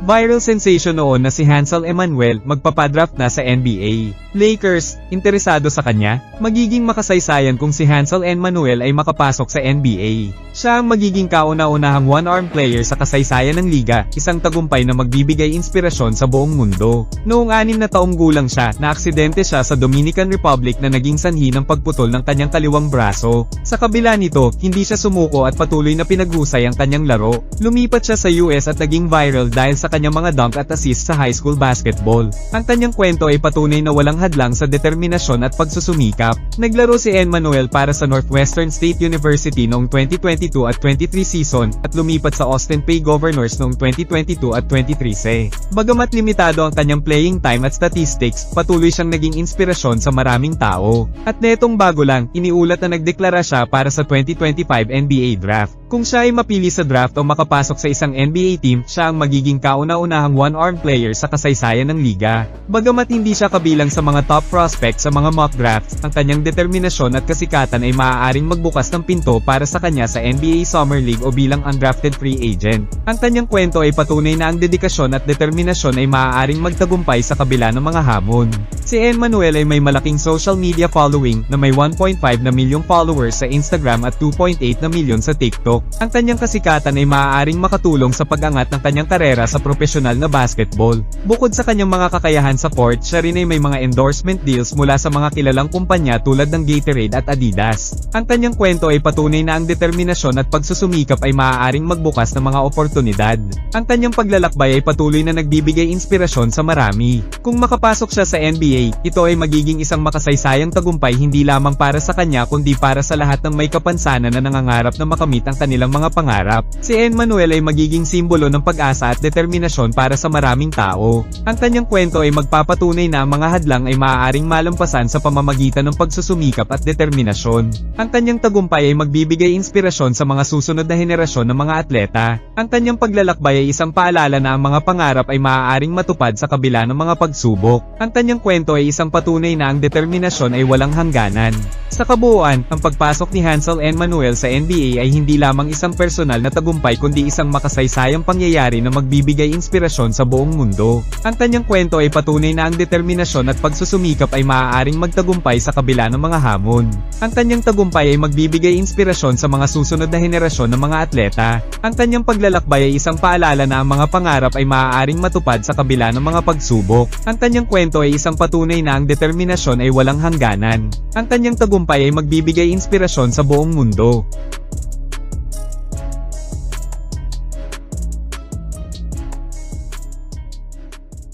Viral sensation noon na si Hansel Emmanuel magpapadraft na sa NBA. Lakers, interesado sa kanya? Magiging makasaysayan kung si Hansel Emmanuel ay makapasok sa NBA. Siya ang magiging kauna-unahang one-arm player sa kasaysayan ng liga, isang tagumpay na magbibigay inspirasyon sa buong mundo. Noong 6 na taong gulang siya, naaksidente siya sa Dominican Republic na naging sanhi ng pagputol ng kanyang kaliwang braso. Sa kabila nito, hindi siya sumuko at patuloy na pinaghusay ang kanyang laro. Lumipat siya sa US at naging viral dahil sa kanyang mga dunk at assist sa high school basketball. Ang kanyang kwento ay patunay na walang hadlang sa determinasyon at pagsusumikap. Naglaro si Emmanuel para sa Northwestern State University noong 2022 at 23 season at lumipat sa Austin Peay Governors noong 2022 at 23. Bagamat limitado ang kanyang playing time at statistics, patuloy siyang naging inspirasyon sa maraming tao. At netong bago lang, iniulat na nagdeklara siya para sa 2025 NBA Draft. Kung siya ay mapili sa draft o makapasok sa isang NBA team, siya ang magiging kauna-unahang one-arm player sa kasaysayan ng liga. Bagamat hindi siya kabilang sa mga top prospect sa mga mock drafts, ang kanyang determinasyon at kasikatan ay maaaring magbukas ng pinto para sa kanya sa NBA Summer League o bilang undrafted free agent. Ang kanyang kwento ay patunay na ang dedikasyon at determinasyon ay maaaring magtagumpay sa kabila ng mga hamon. Si Emmanuel ay may malaking social media following na may 1.5 na milyong followers sa Instagram at 2.8 na milyon sa TikTok. Ang kanyang kasikatan ay maaaring makatulong sa pag-angat ng kanyang karera sa profesional na basketball. Bukod sa kanyang mga kakayahan sa court, siya rin ay may mga endorsement deals mula sa mga kilalang kumpanya tulad ng Gatorade at Adidas. Ang kanyang kwento ay patunay na ang determinasyon at pagsusumikap ay maaaring magbukas ng mga oportunidad. Ang kanyang paglalakbay ay patuloy na nagbibigay inspirasyon sa marami. Kung makapasok siya sa NBA, ito ay magiging isang makasaysayang tagumpay hindi lamang para sa kanya kundi para sa lahat ng may kapansanan na nangangarap na makamit ang kanilang mga pangarap. Si Emmanuel ay magiging simbolo ng pag-asa at determinasyon para sa maraming tao. Ang kanyang kwento ay magpapatunay na ang mga hadlang ay maaaring malampasan sa pamamagitan ng pagsusumikap at determinasyon. Ang kanyang tagumpay ay magbibigay inspirasyon sa mga susunod na henerasyon ng mga atleta. Ang kanyang paglalakbay ay isang paalala na ang mga pangarap ay maaaring matupad sa kabila ng mga pagsubok. Ang kanyang kwento ay isang patunay na ang determinasyon ay walang hangganan. Sa kabuuan, ang pagpasok ni Hansel Emmanuel sa NBA ay hindi lamang isang personal na tagumpay kundi isang makasaysayang pangyayari na magbibigay inspirasyon sa buong mundo. Ang kanyang kwento ay patunay na ang determinasyon at pagsusumikap ay maaaring magtagumpay sa kabila ng mga hamon. Ang kanyang tagumpay ay magbibigay inspirasyon sa mga susunod na henerasyon ng mga atleta. Ang kanyang paglalakbay ay isang paalala na ang mga pangarap ay maaaring matupad sa kabila ng mga pagsubok. Ang kanyang kwento ay isang patunay na ang determinasyon ay walang hangganan. Ang kanyang tagumpay ay magbibigay inspirasyon sa buong mundo.